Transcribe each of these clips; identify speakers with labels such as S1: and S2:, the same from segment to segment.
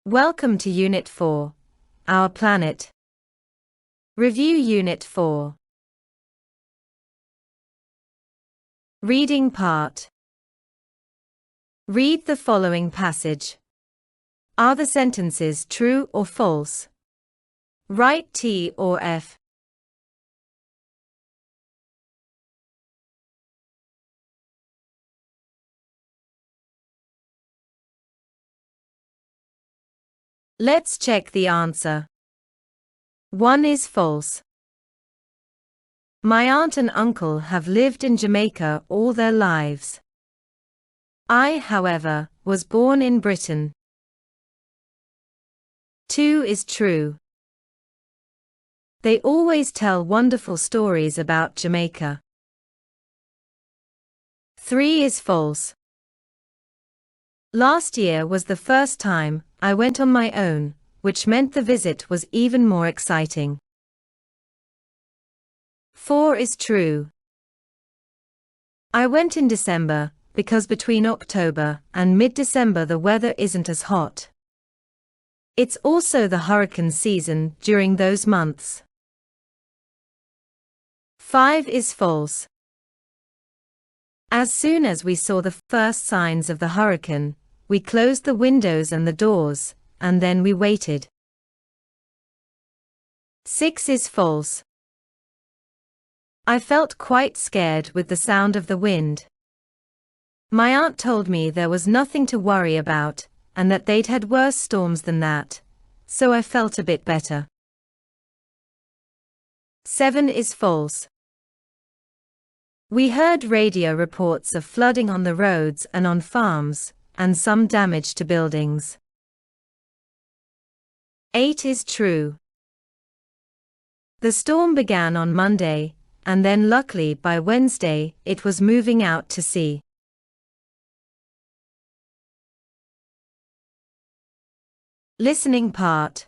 S1: Welcome to Unit 4, Our Planet. Review Unit 4. Reading part. Read the following passage. Are the sentences true or false? Write T or F. Let's check the answer. 1 is false. My aunt and uncle have lived in Jamaica all their lives. I, however, was born in Britain. 2 is true. They always tell wonderful stories about Jamaica. 3 is false. Last year was the first time I went on my own, which meant the visit was even more exciting. 4 is true. I went in December, because between October and mid-December the weather isn't as hot. It's also the hurricane season during those months. 5 is false. As soon as we saw the first signs of the hurricane, we closed the windows and the doors, and then we waited. 6 is false. I felt quite scared with the sound of the wind. My aunt told me there was nothing to worry about, and that they'd had worse storms than that, so I felt a bit better. 7 is false. We heard radio reports of flooding on the roads and on farms, and some damage to buildings. 8 is true. The storm began on Monday, and then luckily by Wednesday it was moving out to sea. Listening part.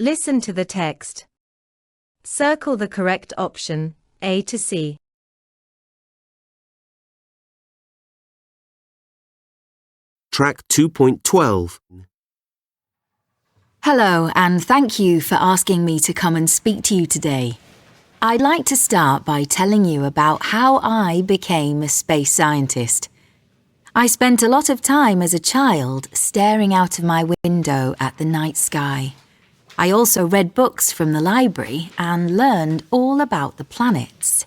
S1: Listen to the text. Circle the correct option, A to C.
S2: Track 2.12.
S3: Hello, and thank you for asking me to come and speak to you today. I'd like to start by telling you about how I became a space scientist. I spent a lot of time as a child staring out of my window at the night sky. I also read books from the library and learned all about the planets.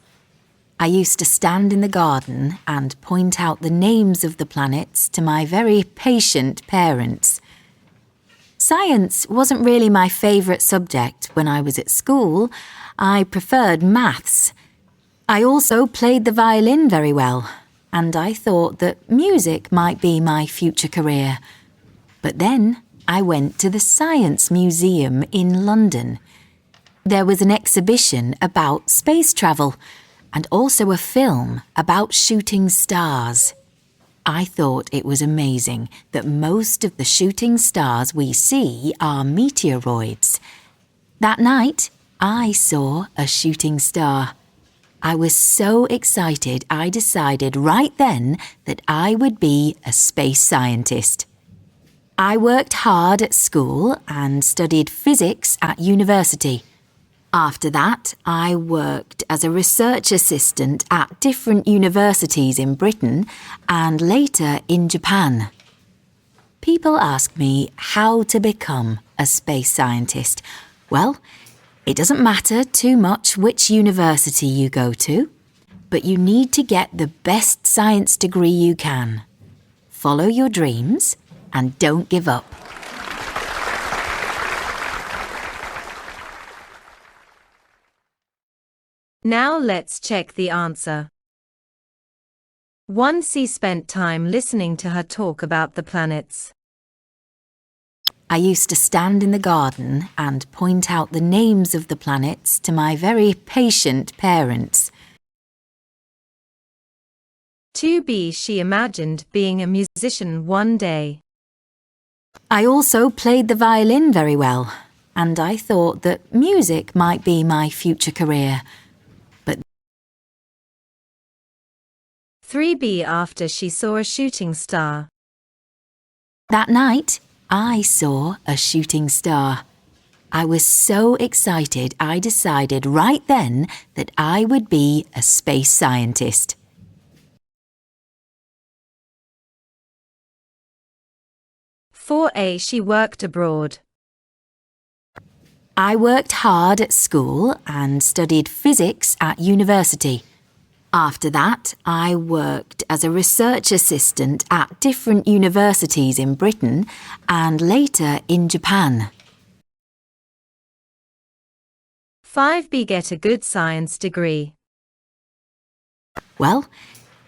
S3: I used to stand in the garden and point out the names of the planets to my very patient parents. Science wasn't really my favourite subject when I was at school. I preferred maths. I also played the violin very well, and I thought that music might be my future career. But then I went to the Science Museum in London. There was an exhibition about space travel, and also a film about shooting stars. I thought it was amazing that most of the shooting stars we see are meteoroids. That night, I saw a shooting star. I was so excited I decided right then that I would be a space scientist. I worked hard at school and studied physics at university. After that, I worked as a research assistant at different universities in Britain and later in Japan. People ask me how to become a space scientist. Well, it doesn't matter too much which university you go to, but you need to get the best science degree you can. Follow your dreams and don't give up.
S1: Now let's check the answer. 1. C spent time listening to her talk about the planets.
S3: I used to stand in the garden and point out the names of the planets to my very patient parents.
S1: 2. She imagined being a musician one day.
S3: I also played the violin very well, and I thought that music might be my future career.
S1: 3. After she saw a shooting star.
S3: That night, I saw a shooting star. I was so excited I decided right then that I would be a space scientist.
S1: For A, she worked abroad.
S3: I worked hard at school and studied physics at university. After that, I worked as a research assistant at different universities in Britain and later in Japan.
S1: 5B, get a good science degree.
S3: Well,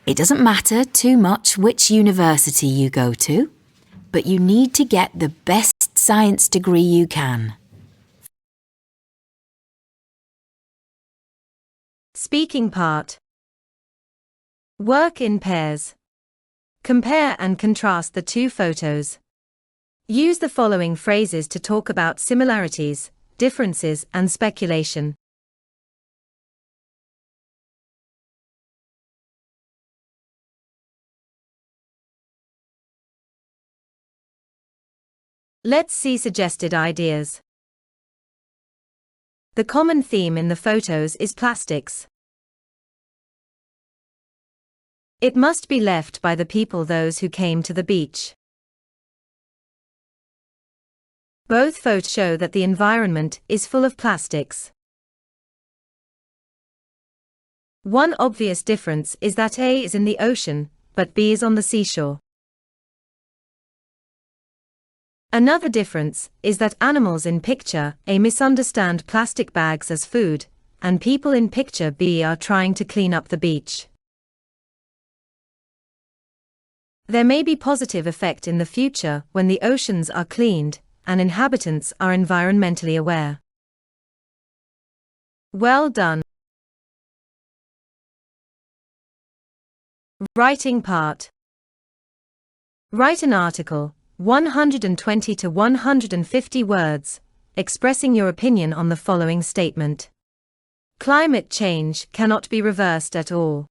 S3: it doesn't matter too much which university you go to, but you need to get the best science degree you can.
S1: Speaking part. Work in pairs. Compare and contrast the two photos. Use the following phrases to talk about similarities, differences, and speculation. Let's see suggested ideas. The common theme in the photos is plastics. It must be left by the people, those who came to the beach. Both photos show that the environment is full of plastics. One obvious difference is that A is in the ocean, but B is on the seashore. Another difference is that animals in picture A misunderstand plastic bags as food, and people in picture B are trying to clean up the beach. There may be positive effect in the future when the oceans are cleaned and inhabitants are environmentally aware. Well done. Writing part. Write an article, 120 to 150 words, expressing your opinion on the following statement. Climate change cannot be reversed at all.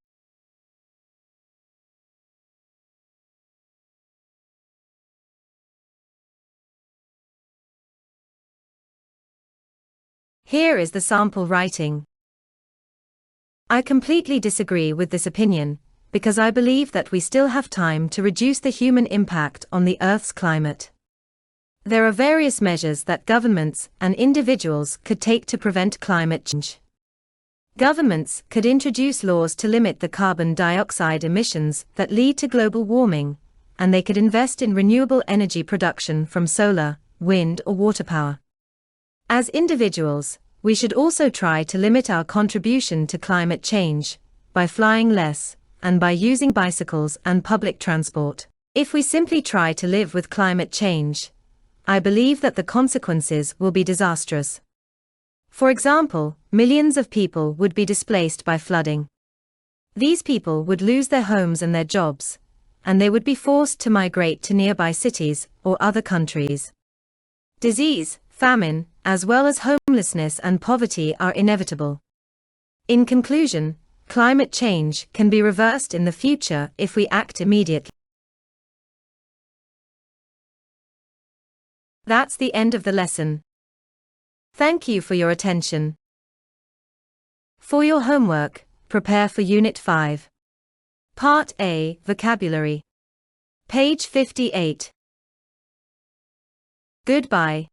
S1: Here is the sample writing. I completely disagree with this opinion, because I believe that we still have time to reduce the human impact on the Earth's climate. There are various measures that governments and individuals could take to prevent climate change. Governments could introduce laws to limit the carbon dioxide emissions that lead to global warming, and they could invest in renewable energy production from solar, wind, or water power. As individuals, we should also try to limit our contribution to climate change by flying less and by using bicycles and public transport. If we simply try to live with climate change, I believe that the consequences will be disastrous. For example, millions of people would be displaced by flooding. These people would lose their homes and their jobs, and they would be forced to migrate to nearby cities or other countries. Disease, famine, as well as homelessness and poverty are inevitable. In conclusion, climate change can be reversed in the future if we act immediately. That's the end of the lesson. Thank you for your attention. For your homework, prepare for Unit 5. Part A, Vocabulary. Page 58. Goodbye.